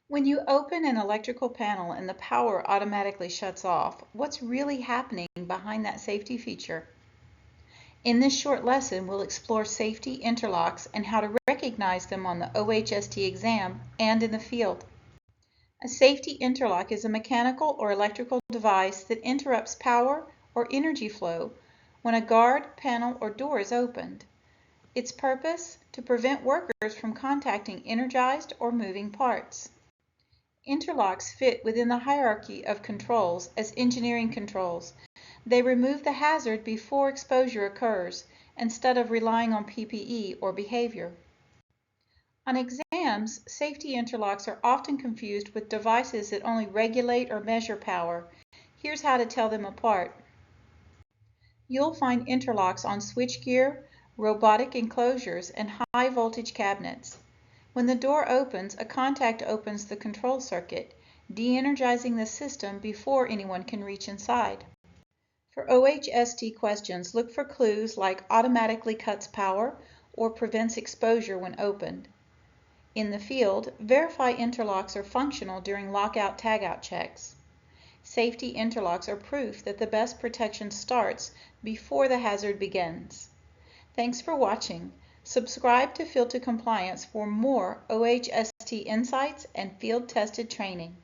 When you open an electrical panel and the power automatically shuts off, what's really happening behind that safety feature? In this short lesson, we'll explore safety interlocks and how to recognize them on the OHST exam and in the field. A safety interlock is a mechanical or electrical device that interrupts power or energy flow when a guard, panel, or door is opened. Its purpose? To prevent workers from contacting energized or moving parts. Interlocks fit within the hierarchy of controls as engineering controls. They remove the hazard before exposure occurs, instead of relying on PPE or behavior. On exams, safety interlocks are often confused with devices that only regulate or measure power. Here's how to tell them apart. You'll find interlocks on switchgear, robotic enclosures, and high voltage cabinets. When the door opens, a contact opens the control circuit, de-energizing the system before anyone can reach inside. For OHST questions, look for clues like automatically cuts power or prevents exposure when opened. In the field, verify interlocks are functional during lockout tagout checks. Safety interlocks are proof that the best protection starts before the hazard begins. Thanks for watching. Subscribe to Field to Compliance for more OHST insights and field-tested training.